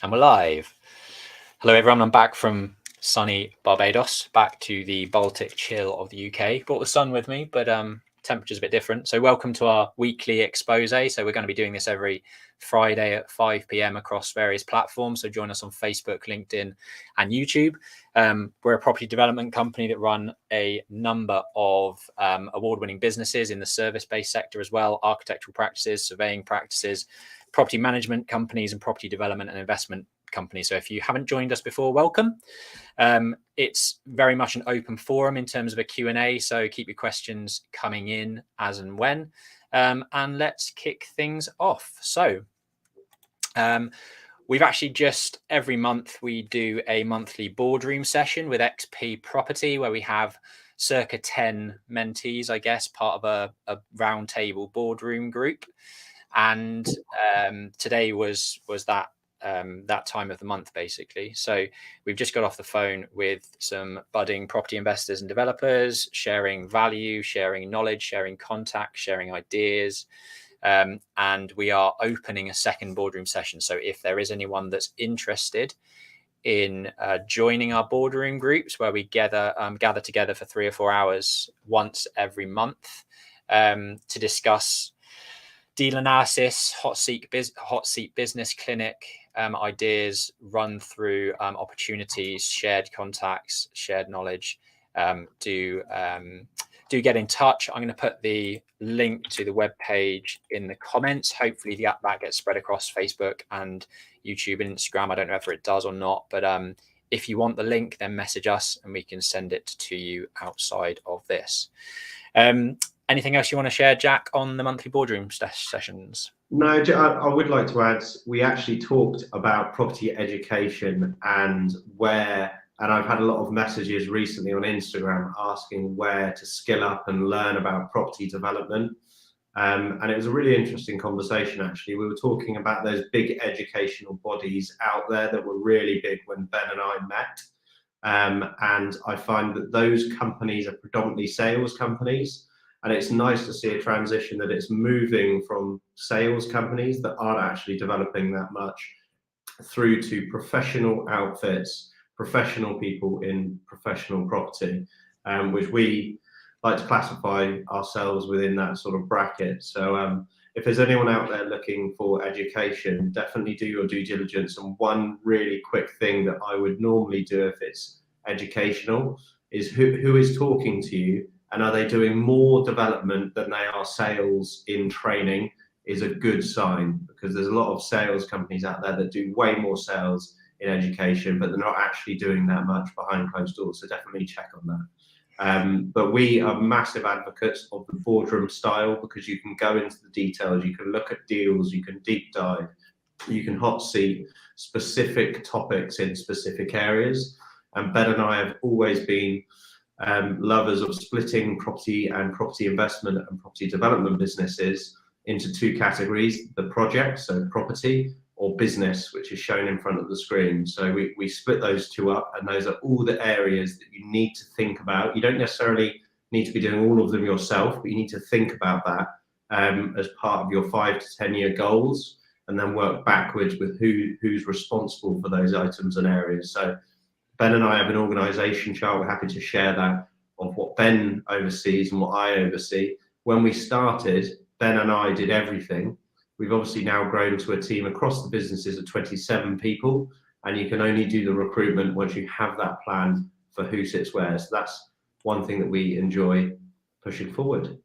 And we're live. Hello, everyone. I'm back from sunny Barbados, back to the Baltic chill of the UK. Brought the sun with me, but temperature's a bit different. So welcome to our weekly expose. So we're going to be doing this every Friday at 5 p.m. across various platforms. So join us on Facebook, LinkedIn, and YouTube. We're a property development company that run a number of award-winning businesses in the service-based sector as well, architectural practices, surveying practices, property management companies, and property development and investment companies. So if you haven't joined us before, welcome. It's very much an open forum in terms of a Q&A, so keep your questions coming in as and when. And let's kick things off. So we've actually just every month we do a monthly boardroom session with XP Property, where we have circa 10 mentees, I guess, part of a roundtable boardroom group. And today was that time of the month, basically. So we've just got off the phone with some budding property investors and developers, sharing value, sharing knowledge, sharing contacts, sharing ideas. And we are opening a second boardroom session. So if there is anyone that's interested in joining our boardroom groups, where we gather together for 3 or 4 hours once every month to discuss deal analysis, hot seat business clinic ideas, run through opportunities, shared contacts, shared knowledge, do get in touch. I'm going to put the link to the webpage in the comments. Hopefully that gets spread across Facebook and YouTube and Instagram. I don't know if it does or not, but if you want the link, then message us and we can send it to you outside of this. Anything else you want to share, Jack, on the monthly boardroom sessions? No, I would like to add, we actually talked about property education and I've had a lot of messages recently on Instagram asking where to skill up and learn about property development. And it was a really interesting conversation, actually. We were talking about those big educational bodies out there that were really big when Ben and I met. And I find that those companies are predominantly sales companies. And it's nice to see a transition that it's moving from sales companies that aren't actually developing that much through to professional outfits, professional people in professional property, which we like to classify ourselves within that sort of bracket. So if there's anyone out there looking for education, definitely do your due diligence. And one really quick thing that I would normally do if it's educational is who is talking to you, and are they doing more development than they are sales in training, is a good sign, because there's a lot of sales companies out there that do way more sales in education, but they're not actually doing that much behind closed doors. So definitely check on that. But we are massive advocates of the boardroom style, because you can go into the details, you can look at deals, you can deep dive, you can hot seat specific topics in specific areas. And Ben and I have always been lovers of splitting property and property investment and property development businesses into 2 categories: the project, so property, or business, which is shown in front of the screen. So we split those 2 up, and those are all the areas that you need to think about. You don't necessarily need to be doing all of them yourself, but you need to think about that as part of your 5 to 10 year goals, and then work backwards with who's responsible for those items and areas. So Ben and I have an organisation chart. We're happy to share that, of what Ben oversees and what I oversee. When we started, Ben and I did everything. We've obviously now grown to a team across the businesses of 27 people, and you can only do the recruitment once you have that plan for who sits where. So that's one thing that we enjoy pushing forward.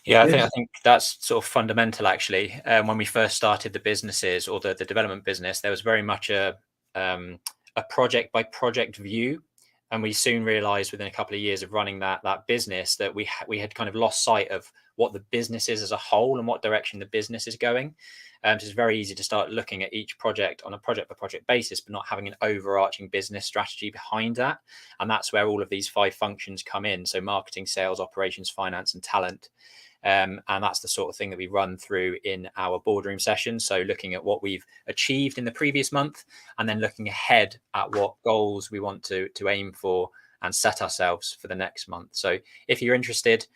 Yeah, I think that's sort of fundamental, actually. When we first started the businesses, or the development business, there was very much a project by project view, and we soon realized within a couple of years of running that business that we had kind of lost sight of what the business is as a whole and what direction the business is going. So it's very easy to start looking at each project on a project by project basis, but not having an overarching business strategy behind that. And that's where all of these 5 functions come in: so marketing, sales, operations, finance, and talent. And that's the sort of thing that we run through in our boardroom sessions. So looking at what we've achieved in the previous month, and then looking ahead at what goals we want to aim for and set ourselves for the next month. So if you're interested,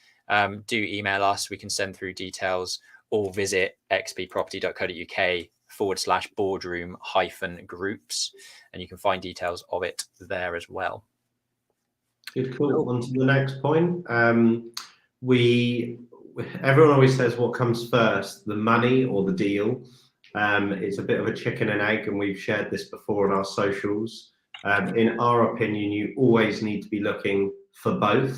do email us. We can send through details, or visit xpproperty.co.uk ep5.com/boardroom-groups, and you can find details of it there as well. Good, cool. On to the next point. Everyone always says what comes first, the money or the deal. It's a bit of a chicken and egg, and we've shared this before on our socials. In our opinion, you always need to be looking for both.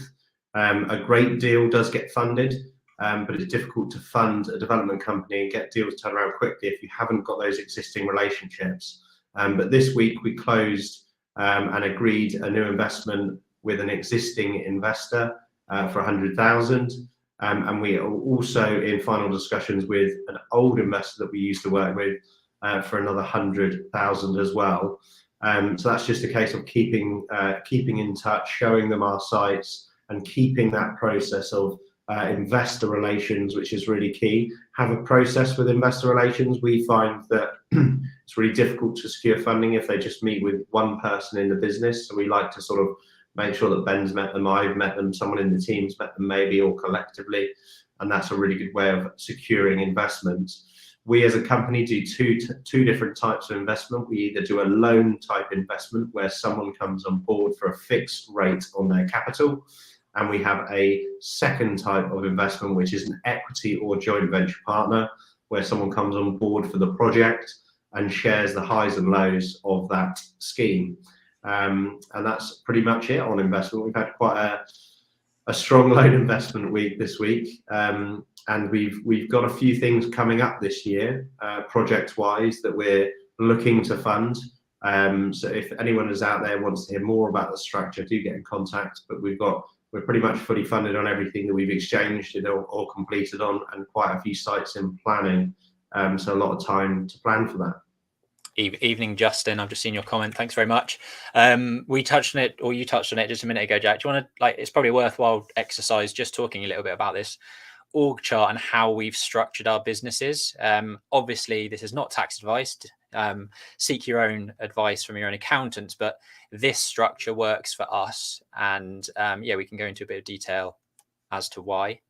A great deal does get funded, but it's difficult to fund a development company and get deals turned around quickly if you haven't got those existing relationships. But this week we closed and agreed a new investment with an existing investor for 100,000. And we are also in final discussions with an old investor that we used to work with for another 100,000 as well. So that's just a case of keeping in touch, showing them our sites, and keeping that process of investor relations, which is really key. Have a process with investor relations. We find that it's really difficult to secure funding if they just meet with one person in the business. So we like to sort of make sure that Ben's met them, I've met them, someone in the team's met them maybe, or collectively. And that's a really good way of securing investments. We as a company do two different types of investment. We either do a loan type investment where someone comes on board for a fixed rate on their capital. And we have a second type of investment, which is an equity or joint venture partner, where someone comes on board for the project and shares the highs and lows of that scheme. And that's pretty much it on investment. We've had quite a strong loan investment week this week, and we've got a few things coming up this year, project-wise, that we're looking to fund. So if anyone is out there wants to hear more about the structure, do get in contact. But we're pretty much fully funded on everything that we've exchanged or completed on, and quite a few sites in planning. So a lot of time to plan for that. Evening, Justin. I've just seen your comment. Thanks very much. We touched on it, or you touched on it just a minute ago, Jack. Do you want to, it's probably a worthwhile exercise just talking a little bit about this org chart and how we've structured our businesses. Obviously, this is not tax advice. Seek your own advice from your own accountants, but this structure works for us. And yeah, we can go into a bit of detail as to why.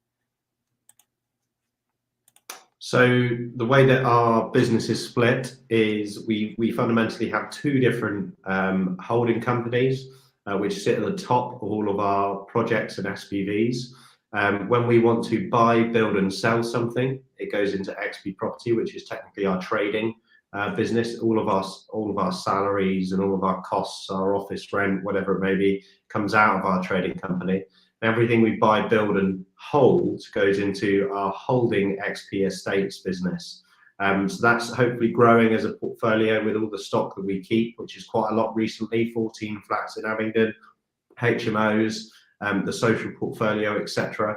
So the way that our business is split is we fundamentally have two different holding companies, which sit at the top of all of our projects and SPVs. When we want to buy, build and sell something, it goes into XP Property, which is technically our trading business. All of our salaries and all of our costs, our office rent, whatever it may be, comes out of our trading company. Everything we buy, build and hold goes into our holding XP Estates business. So that's hopefully growing as a portfolio with all the stock that we keep, which is quite a lot recently, 14 flats in Abingdon, HMOs, the social portfolio, etc.,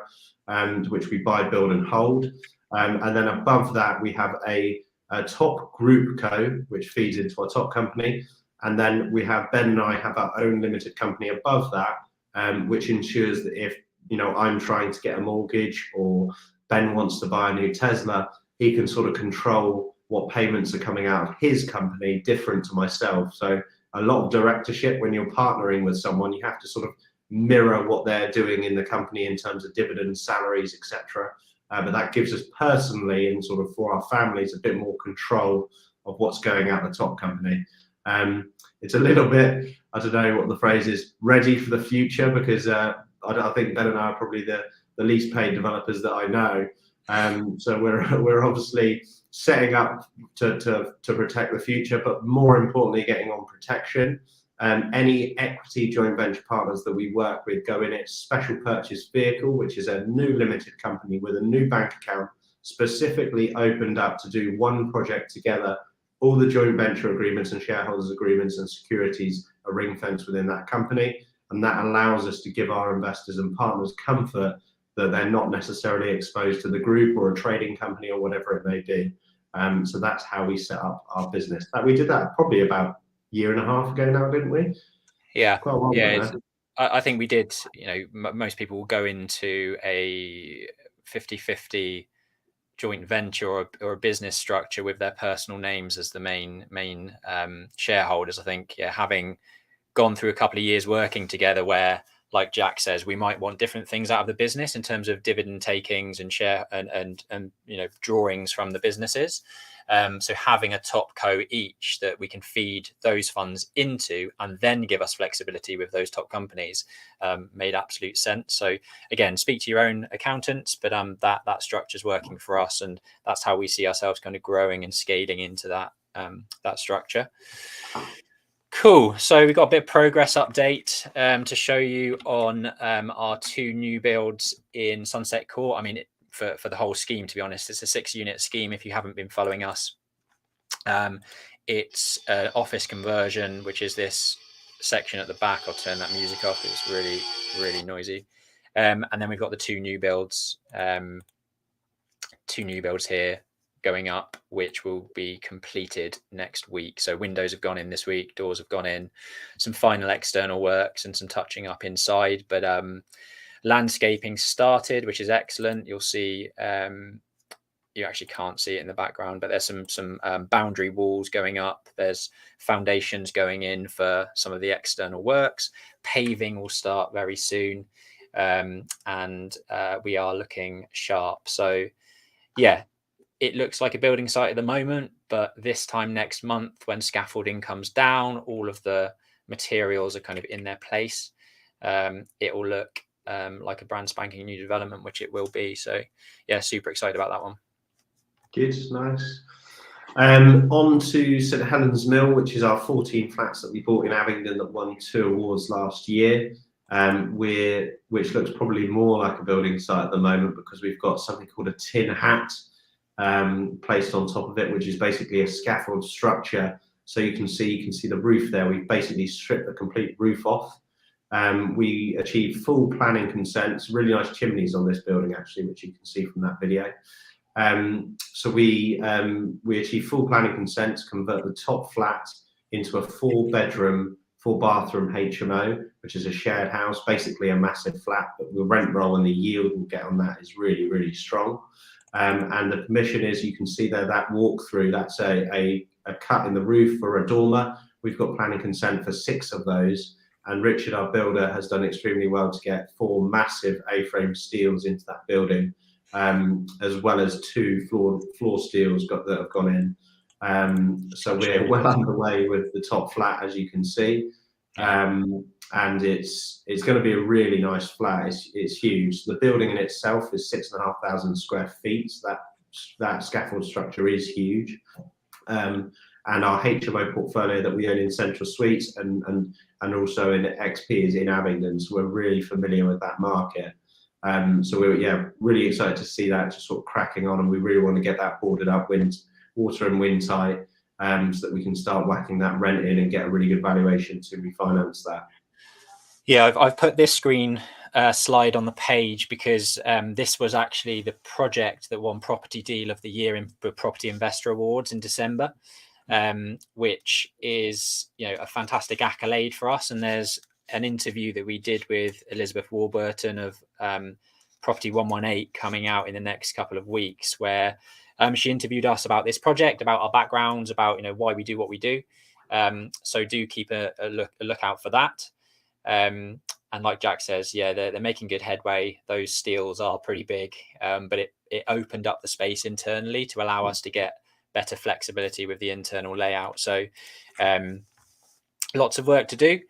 which we buy, build and hold. And then above that, we have a top group co, which feeds into our top company. And then we have, Ben and I have our own limited company above that, which ensures that if, I'm trying to get a mortgage or Ben wants to buy a new Tesla, he can sort of control what payments are coming out of his company, different to myself. So a lot of directorship, when you're partnering with someone, you have to sort of mirror what they're doing in the company in terms of dividends, salaries, etc. But that gives us personally and sort of for our families a bit more control of what's going out the top company. It's a little bit, I don't know what the phrase is, ready for the future, because I think Ben and I are probably the least paid developers that I know. So we're obviously setting up to protect the future, but more importantly, getting on protection. Any equity joint venture partners that we work with go in a special purchase vehicle, which is a new limited company with a new bank account specifically opened up to do one project together. All the joint venture agreements and shareholders agreements and securities are ring fenced within that company. And that allows us to give our investors and partners comfort that they're not necessarily exposed to the group or a trading company or whatever it may be. So that's how we set up our business. We did that probably about a year and a half ago now, didn't we? Yeah. Quite a while ago. I think we did, most people will go into a 50-50 joint venture or a business structure with their personal names as the main shareholders. I think, having gone through a couple of years working together where, like Jack says, we might want different things out of the business in terms of dividend takings and share and drawings from the businesses. So having a top co each that we can feed those funds into and then give us flexibility with those top companies made absolute sense. So again, speak to your own accountants, but that structure is working for us, and that's how we see ourselves kind of growing and scaling into that structure. Cool. So we've got a bit of progress update to show you on our 2 new builds in Sunset Court. I mean, for the whole scheme, to be honest, it's a 6-unit scheme. If you haven't been following us, it's an office conversion, which is this section at the back. I'll turn that music off. It's really, really noisy. And then we've got the 2 new builds, 2 new builds here going up, which will be completed next week. So windows have gone in this week, doors have gone in, some final external works and some touching up inside, but landscaping started, which is excellent. You'll see you actually can't see it in the background, but there's some boundary walls going up. There's foundations going in for some of the external works. Paving will start very soon, and we are looking sharp. So yeah, it looks like a building site at the moment, but this time next month, when scaffolding comes down, all of the materials are kind of in their place. It will look like a brand spanking new development, which it will be. So yeah, super excited about that one. Good, nice. On to St Helens Mill, which is our 14 flats that we bought in Abingdon that won 2 awards last year. Which looks probably more like a building site at the moment, because we've got something called a tin hat placed on top of it, which is basically a scaffold structure. So you can see the roof there. We've basically stripped the complete roof off. We achieved full planning consents. Really nice chimneys on this building, actually, which you can see from that video. So we achieved full planning consent to convert the top flat into a 4-bedroom, 4-bathroom HMO, which is a shared house, basically a massive flat. But the rent roll and the yield we'll get on that is really, really strong. And the permission is, you can see there, that walk-through, that's a cut in the roof for a dormer. We've got planning consent for 6 of those. And Richard, our builder, has done extremely well to get 4 massive A-frame steels into that building, as well as 2 floor steels that have gone in. So we're well underway with the top flat, as you can see. And it's going to be a really nice flat. It's huge. The building in itself is 6,500 square feet. So that scaffold structure is huge. And our HMO portfolio that we own in Central Suites and also in XP is in Abingdon. So we're really familiar with that market. So we're really excited to see that just sort of cracking on, and we really want to get that boarded up, water and wind tight, so that we can start whacking that rent in and get a really good valuation to refinance that. Yeah, I've put this screen slide on the page because this was actually the project that won Property Deal of the Year in the Property Investor Awards in December, which is a fantastic accolade for us. And there's an interview that we did with Elizabeth Warburton of Property 118 coming out in the next couple of weeks, where she interviewed us about this project, about our backgrounds, about why we do what we do. So do keep a lookout for that. And like Jack says, yeah, they're making good headway. Those steels are pretty big, but it opened up the space internally to allow us to get better flexibility with the internal layout. So lots of work to do,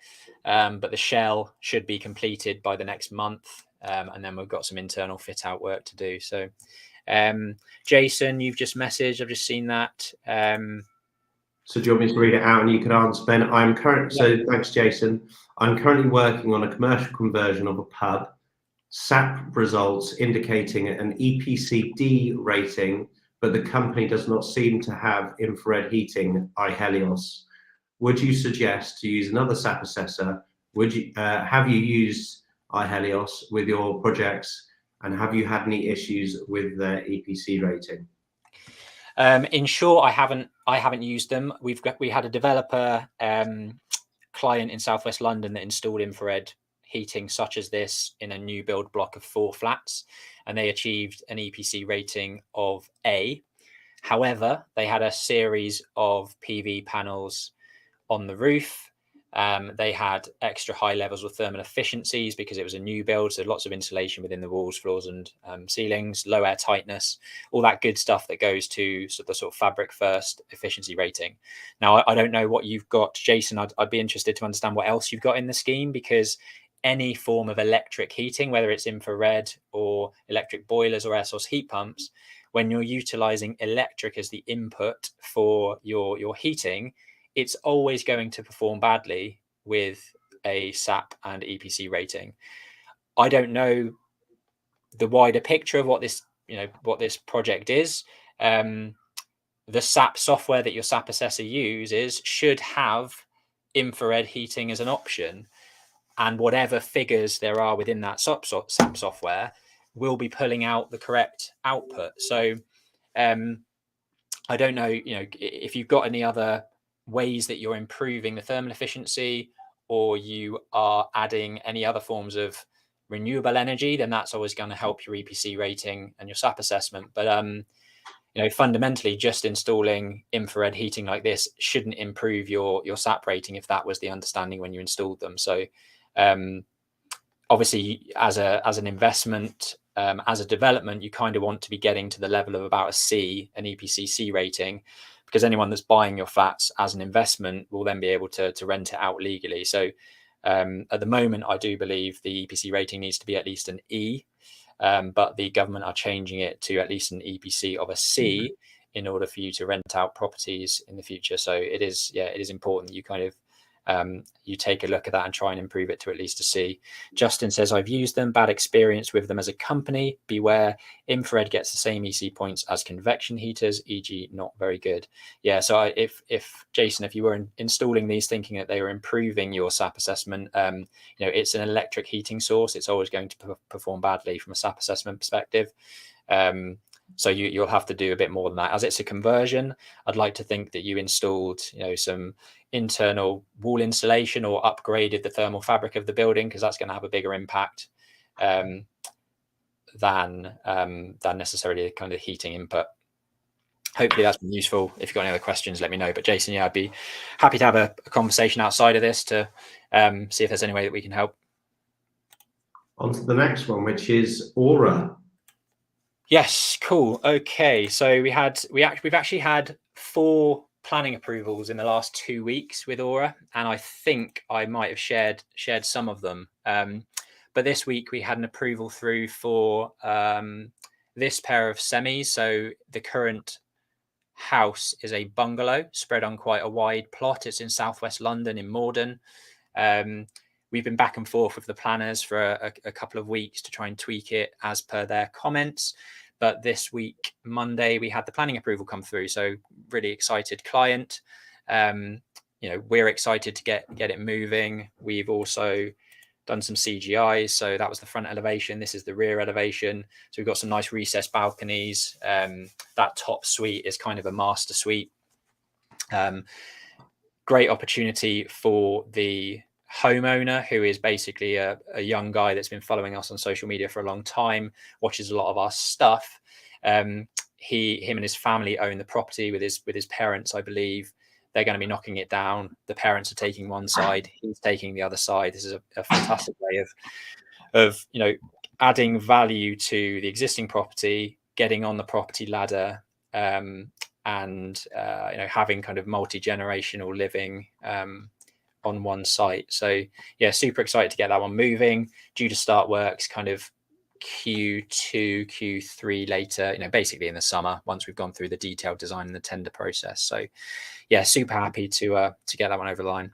but the shell should be completed by the next month, and then we've got some internal fit out work to do. So Jason, you've just messaged, I've just seen that. So do you want me to read it out and you can answer, Ben? So thanks, Jason. I'm currently working on a commercial conversion of a pub. SAP results indicating an EPC-D rating, but the company does not seem to have infrared heating, iHelios. Would you suggest to use another SAP assessor? Have you used iHelios with your projects, and have you had any issues with their EPC rating? In short, I haven't used them. We had a developer client in Southwest London that installed infrared heating such as this in a new build block of 4 flats, and they achieved an EPC rating of A. However, they had a series of PV panels on the roof, They had extra high levels of thermal efficiencies because it was a new build, so lots of insulation within the walls, floors, and ceilings, low air tightness, all that good stuff that goes to the sort of fabric first efficiency rating. Now, I don't know what you've got, Jason. I'd be interested to understand what else you've got in the scheme, because any form of electric heating, whether it's infrared or electric boilers or air source heat pumps, when you're utilizing electric as the input for your heating, it's always going to perform badly with a SAP and EPC rating. I don't know the wider picture of what this, what this project is. The SAP software that your SAP assessor uses should have infrared heating as an option, and whatever figures there are within that SAP software will be pulling out the correct output. So I don't know, if you've got any other ways that you're improving the thermal efficiency, or you are adding any other forms of renewable energy, then that's always going to help your EPC rating and your SAP assessment. But fundamentally, just installing infrared heating like this shouldn't improve your SAP rating, if that was the understanding when you installed them. So obviously, as an investment, as a development, you kind of want to be getting to the level of about a C, an EPC C rating, because anyone that's buying your flats as an investment will then be able to rent it out legally. So at the moment, I do believe the EPC rating needs to be at least an E, but the government are changing it to at least an EPC of a C in order for you to rent out properties in the future. So it is important that you kind of you take a look at that and try and improve it to at least a C. Justin says, I've used them, bad experience with them as a company. Beware, infrared gets the same EC points as convection heaters, e.g. not very good. Yeah, so if Jason, if you were installing these thinking that they were improving your SAP assessment, it's an electric heating source. It's always going to perform badly from a SAP assessment perspective. So you'll have to do a bit more than that. As it's a conversion, I'd like to think that you installed, some internal wall insulation or upgraded the thermal fabric of the building, because that's going to have a bigger impact than necessarily kind of heating input. Hopefully that's been useful. If you've got any other questions, let me know. But Jason, I'd be happy to have a conversation outside of this to see if there's any way that we can help. On to the next one, which is Aura. Yes, cool. Okay, so we've actually had 4 planning approvals in the last 2 weeks with Aura, and I think I might have shared some of them. But this week we had an approval through for this pair of semis. So the current house is a bungalow spread on quite a wide plot. It's in southwest London in Morden. We've been back and forth with the planners for a couple of weeks to try and tweak it as per their comments. But this week, Monday, we had the planning approval come through. So really excited client. We're excited to get it moving. We've also done some CGI. So that was the front elevation. This is the rear elevation. So we've got some nice recessed balconies. That top suite is kind of a master suite. Great opportunity for the homeowner, who is basically a young guy that's been following us on social media for a long time, watches a lot of our stuff. Him and his family own the property with his parents, I believe. They're going to be knocking it down. The parents are taking one side, he's taking the other side. This is a fantastic way of adding value to the existing property, getting on the property ladder, and having kind of multi-generational living on one site. So yeah, super excited to get that one moving. Due to start works kind of Q2, Q3 later, basically in the summer, once we've gone through the detailed design and the tender process. So yeah, super happy to get that one over the line.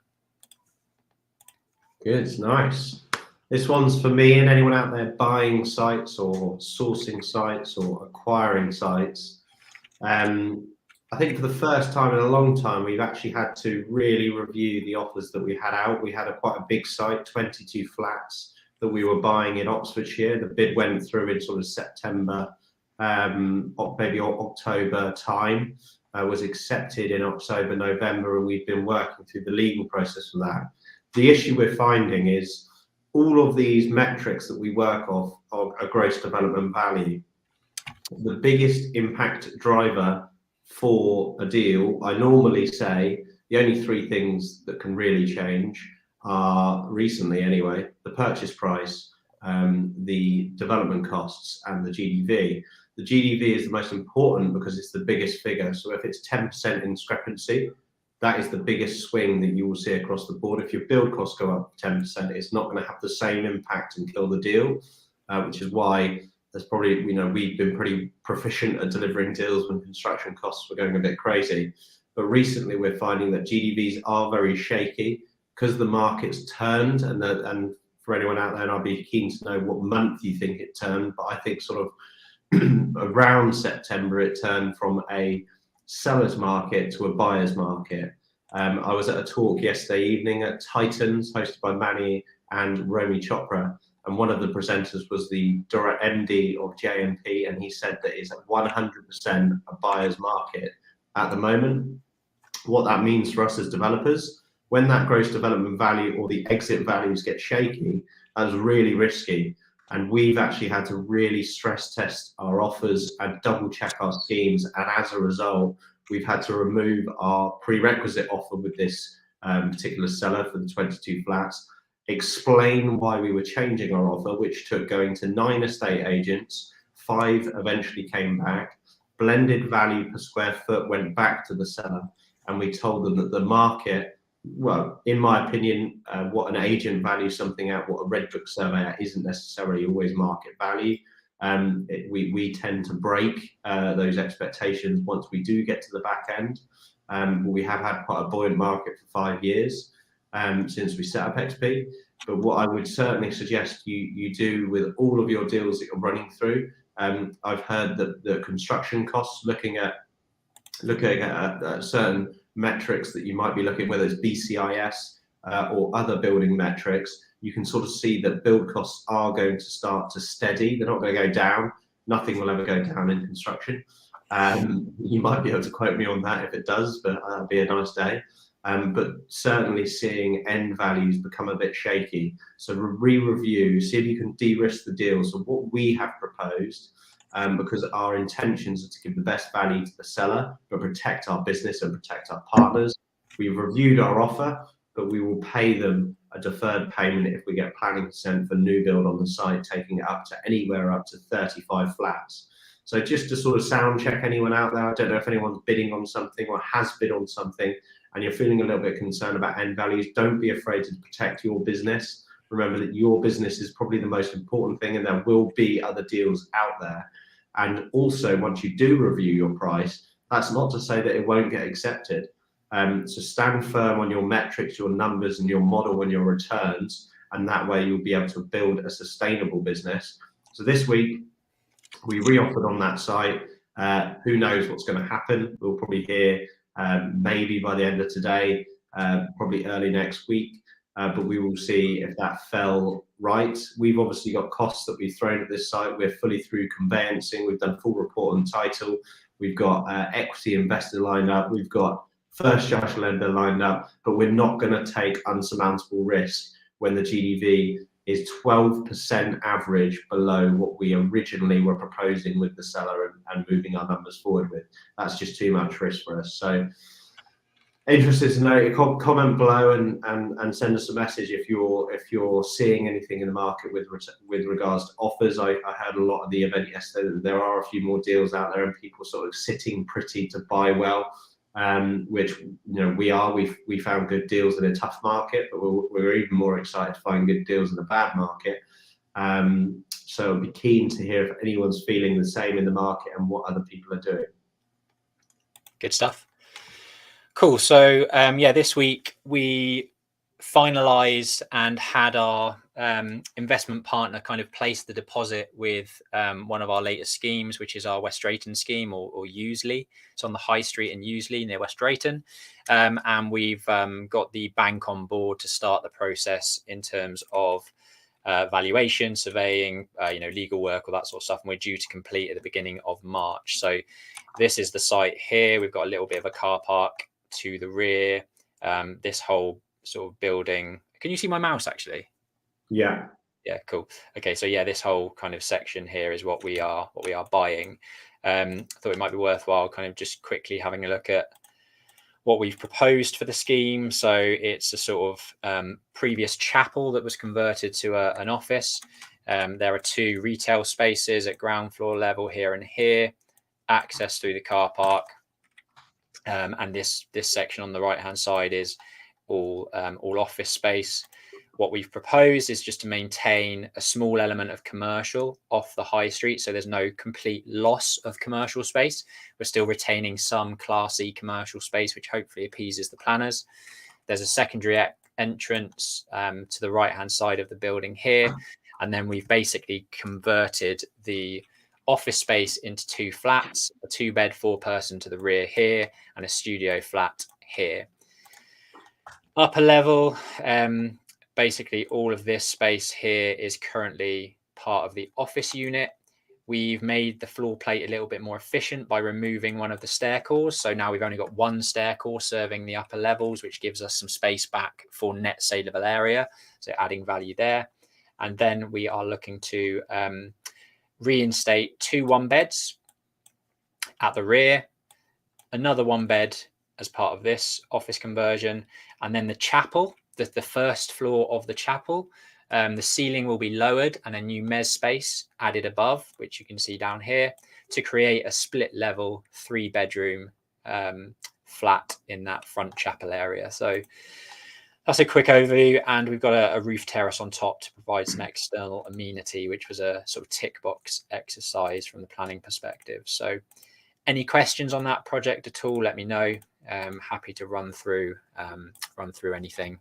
Good, nice. This one's for me and anyone out there buying sites or sourcing sites or acquiring sites. I think for the first time in a long time, we've actually had to really review the offers that we had out. We had quite a big site, 22 flats that we were buying in Oxfordshire. The bid went through in sort of September, maybe October time, was accepted in October, November, and we've been working through the legal process for that. The issue we're finding is all of these metrics that we work off are a gross development value. The biggest impact driver for a deal, I normally say, The only three things that can really change are, recently anyway, the purchase price, the development costs, and the GDV. The GDV is the most important because it's the biggest figure. So if it's 10% discrepancy, that is the biggest swing that you will see across the board. If your build costs go up 10%, it's not going to have the same impact and kill the deal, which is why there's probably, we've been pretty proficient at delivering deals when construction costs were going a bit crazy. But recently we're finding that GDVs are very shaky because the market's turned, and for anyone out there, and I'd be keen to know what month you think it turned, but I think sort of around September it turned from a seller's market to a buyer's market. I was at a talk yesterday evening at Titans, hosted by Manny and Romy Chopra, and one of the presenters was the MD of JMP, and he said that it's 100% a buyer's market at the moment. What that means for us as developers, when that gross development value or the exit values get shaky, that's really risky. And we've actually had to really stress test our offers and double check our schemes. And as a result, we've had to remove our prerequisite offer with this particular seller for the 22 flats, explain why we were changing our offer, which took going to 9 estate agents, 5 eventually came back, blended value per square foot went back to the seller. And we told them that the market, well, in my opinion, what an agent values something at, what a red book surveyor isn't necessarily always market value. We tend to break those expectations once we do get to the back end. We have had quite a buoyant market for 5 years since we set up XP. But what I would certainly suggest you do with all of your deals that you're running through, I've heard that the construction costs, looking at certain metrics that you might be looking, whether it's BCIS or other building metrics, you can sort of see that build costs are going to start to steady. They're not going to go down. Nothing will ever go down in construction. You might be able to quote me on that if it does, but that'd be a nice day. But certainly seeing end values become a bit shaky. So re-review, see if you can de-risk the deal. So what we have proposed, because our intentions are to give the best value to the seller, but protect our business and protect our partners. We've reviewed our offer, but we will pay them a deferred payment if we get planning consent for new build on the site, taking it up to anywhere up to 35 flats. So just to sort of sound check anyone out there, I don't know if anyone's bidding on something or has bid on something, and you're feeling a little bit concerned about end values, don't be afraid to protect your business. Remember that your business is probably the most important thing, and there will be other deals out there. And also, once you do review your price, that's not to say that it won't get accepted. So stand firm on your metrics, your numbers, and your model and your returns, and that way you'll be able to build a sustainable business. So this week, we re-offered on that site. Who knows what's going to happen? We'll probably hear maybe by the end of today, probably early next week. But we will see if that fell right. We've obviously got costs that we've thrown at this site. We're fully through conveyancing. We've done full report and title. We've got equity investor lined up. We've got first charge lender lined up. But we're not going to take unsurmountable risk when the GDV is 12% average below what we originally were proposing with the seller and moving our numbers forward with. That's just too much risk for us. So interested to know, comment below and send us a message if you're seeing anything in the market with regards to offers. I heard a lot of the event yesterday that there are a few more deals out there and people sort of sitting pretty to buy well, which we found good deals in a tough market, but we're even more excited to find good deals in a bad market. So I'd be keen to hear if anyone's feeling the same in the market and what other people are doing. Good stuff. Cool. So this week we finalized and had our investment partner kind of place the deposit with one of our latest schemes, which is our West Drayton scheme, or Useley. It's on the High Street in Useley near West Drayton. And we've got the bank on board to start the process in terms of valuation, surveying, legal work, all that sort of stuff. And we're due to complete at the beginning of March. So this is the site here. We've got a little bit of a car park to the rear. This whole sort of building. Can you see my mouse actually? Yeah. Yeah, cool. Okay, so yeah, this whole kind of section here is what we are buying. Thought it might be worthwhile kind of just quickly having a look at what we've proposed for the scheme. So it's a sort of previous chapel that was converted to an office. There are 2 retail spaces at ground floor level here and here, access through the car park. And this section on the right hand side is all office space. What we've proposed is just to maintain a small element of commercial off the high street, so there's no complete loss of commercial space. We're still retaining some Class C commercial space, which hopefully appeases the planners. There's a secondary entrance to the right hand side of the building here, and then we've basically converted the office space into 2 flats, a 2-bed 4-person to the rear here, and a studio flat here. Upper level, basically all of this space here is currently part of the office unit. We've made the floor plate a little bit more efficient by removing one of the stair cores. So now we've only got 1 stair core serving the upper levels, which gives us some space back for net saleable area. So adding value there. And then we are looking to reinstate 2 1-beds at the rear, another 1-bed as part of this office conversion, and then the chapel, the first floor of the chapel, the ceiling will be lowered and a new mezz space added above, which you can see down here, to create a split level 3-bedroom flat in that front chapel area. So that's a quick overview, and we've got a roof terrace on top to provide some external amenity, which was a sort of tick box exercise from the planning perspective. So any questions on that project at all, let me know. Happy to run through anything.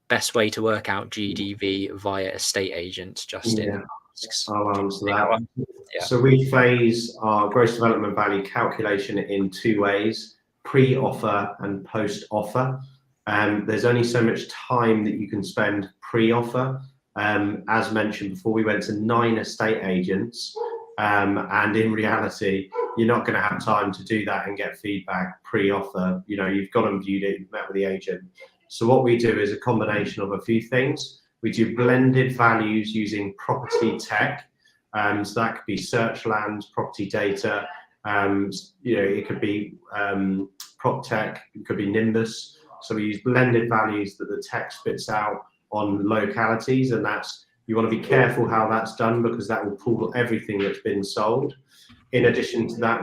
Best way to work out GDV via estate agents, Justin asks. I'll answer that. Yeah. So we phase our gross development value calculation in 2 ways: pre-offer and post-offer. There's only so much time that you can spend pre-offer. As mentioned before, we went to 9 estate agents, and in reality, you're not going to have time to do that and get feedback pre-offer. You know, you've gone and viewed it, you've met with the agent. So what we do is a combination of a few things. We do blended values using property tech. So that could be search lands, property data. You know, it could be prop tech, it could be Nimbus. So we use blended values that the tech spits out on localities, and you want to be careful how that's done, because that will pull everything that's been sold. In addition to that,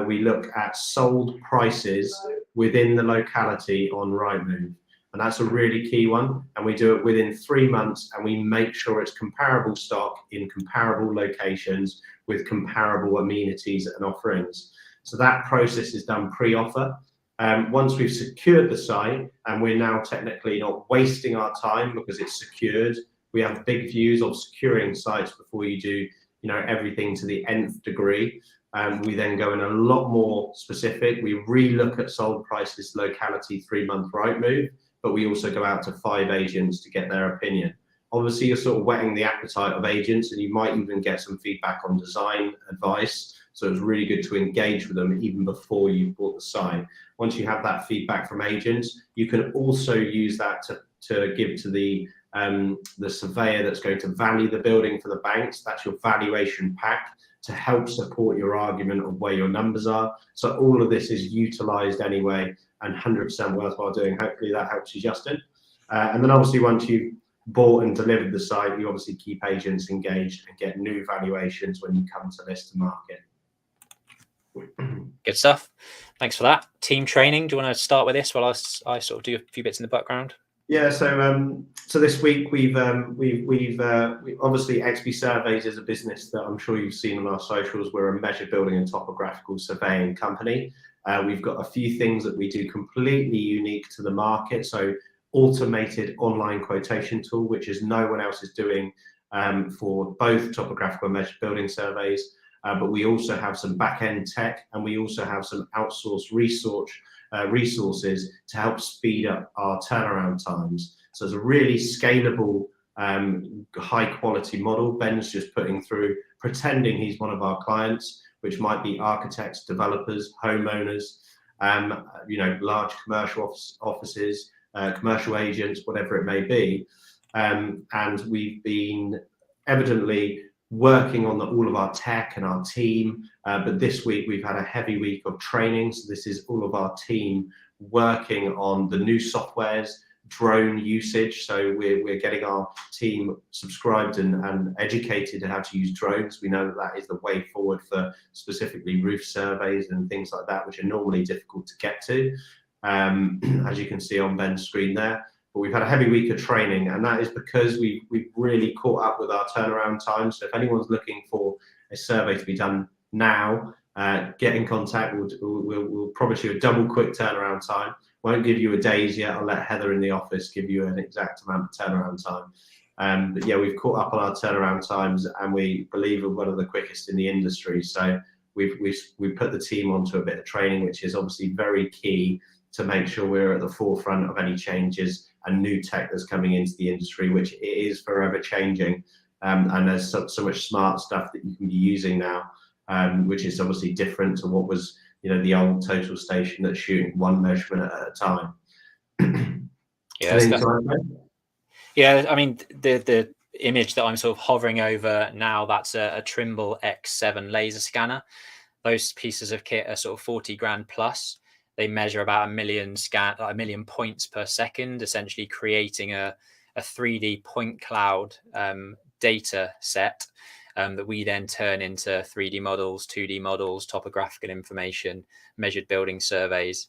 we look at sold prices within the locality on Rightmove, and that's a really key one. And we do it within 3 months, and we make sure it's comparable stock in comparable locations with comparable amenities and offerings. So that process is done pre-offer. Once we've secured the site, and we're now technically not wasting our time because it's secured, we have big views of securing sites before you do, you know, everything to the nth degree. We then go in a lot more specific. We re-look at sold prices, locality, 3-month Rightmove, but we also go out to 5 agents to get their opinion. Obviously, you're sort of whetting the appetite of agents, and you might even get some feedback on design advice. So it's really good to engage with them even before you've bought the site. Once you have that feedback from agents, you can also use that to give to the surveyor that's going to value the building for the banks. That's your valuation pack to help support your argument of where your numbers are. So all of this is utilised anyway, and 100% worthwhile doing. Hopefully that helps you, Justin. And then obviously once you've bought and delivered the site, you obviously keep agents engaged and get new valuations when you come to list to market. Good stuff. Thanks for that. Team training. Do you want to start with this while I sort of do a few bits in the background? Yeah. So this week we've obviously XP Surveys is a business that I'm sure you've seen on our socials. We're a measure building and topographical surveying company. We've got a few things that we do completely unique to the market. So automated online quotation tool, which is no one else is doing for both topographical and measure building surveys. But we also have some back-end tech, and we also have some outsourced resources to help speed up our turnaround times. So it's a really scalable, high-quality model. Ben's just pretending he's one of our clients, which might be architects, developers, homeowners, you know, large commercial offices, commercial agents, whatever it may be. And we've been evidently working on all of our tech and our team, but this week we've had a heavy week of training. So this is all of our team working on the new softwares, drone usage. So we're getting our team subscribed and educated in how to use drones. We know that that is the way forward for specifically roof surveys and things like that, which are normally difficult to get to, as you can see on Ben's screen there. But we've had a heavy week of training, and that is because we've really caught up with our turnaround time. So if anyone's looking for a survey to be done now, get in contact. We'll promise you a double quick turnaround time. Won't give you a day's yet. I'll let Heather in the office give you an exact amount of turnaround time. But yeah, we've caught up on our turnaround times, and we believe we're one of the quickest in the industry. So we've put the team onto a bit of training, which is obviously very key to make sure we're at the forefront of any changes and new tech that's coming into the industry, which it is forever changing. And there's so much smart stuff that you can be using now, which is obviously different to what was, the old total station that's shooting one measurement at a time. Yeah, I mean, the image that I'm sort of hovering over now, that's a Trimble X7 laser scanner. Those pieces of kit are sort of 40 grand plus. They measure about a million points per second, essentially creating a 3D point cloud data set that we then turn into 3D models, 2D models, topographical information, measured building surveys,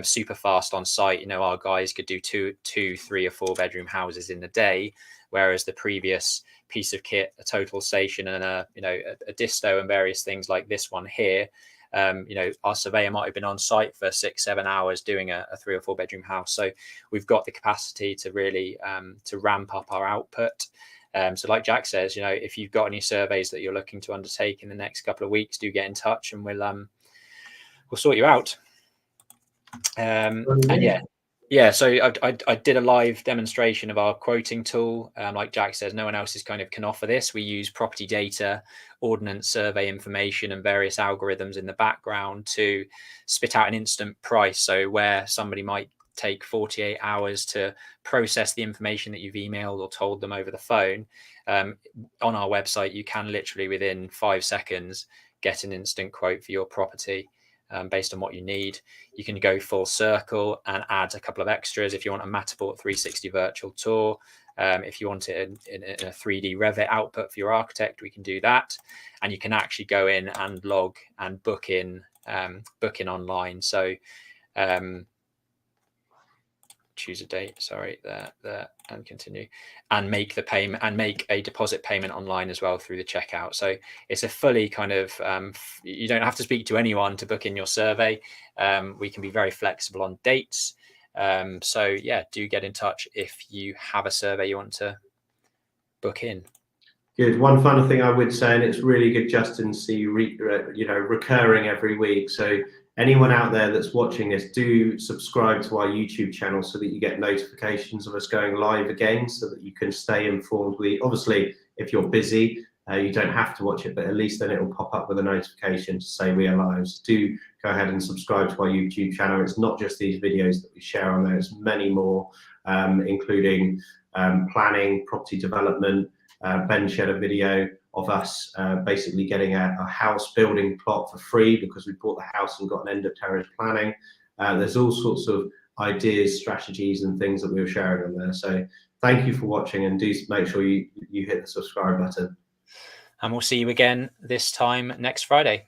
super fast on site. Our guys could do two, 3 or 4 bedroom houses in a day, whereas the previous piece of kit, a total station and a disto and various things like this one here, our surveyor might have been on site for 6-7 hours doing a 3 or 4 bedroom house. So we've got the capacity to really to ramp up our output. So like Jack says, if you've got any surveys that you're looking to undertake in the next couple of weeks, do get in touch and we'll sort you out. And so I did a live demonstration of our quoting tool. Like Jack says, no one else can offer this. We use property data, ordnance survey information, and various algorithms in the background to spit out an instant price. So where somebody might take 48 hours to process the information that you've emailed or told them over the phone, on our website, you can literally within 5 seconds get an instant quote for your property. Based on what you need. You can go full circle and add a couple of extras. If you want a Matterport 360 virtual tour, if you want it in a 3D Revit output for your architect, we can do that. And you can actually go in and log and book in online. So choose a date, there, and continue, and make the payment and make a deposit payment online as well through the checkout. So it's a fully kind of you don't have to speak to anyone to book in your survey. We can be very flexible on dates. So yeah, do get in touch if you have a survey you want to book in. Good. One final thing I would say, and it's really good, Justin, to see recurring every week. So anyone out there that's watching this, do subscribe to our YouTube channel so that you get notifications of us going live again, so that you can stay informed. Obviously, if you're busy, you don't have to watch it, but at least then it will pop up with a notification to say we are live. So do go ahead and subscribe to our YouTube channel. It's not just these videos that we share on there, it's many more, including planning, property development. Ben shared a video of us basically getting a house building plot for free because we bought the house and got an end of terrace planning. There's all sorts of ideas, strategies, and things that we were sharing on there. So thank you for watching, and do make sure you hit the subscribe button. And we'll see you again this time next Friday.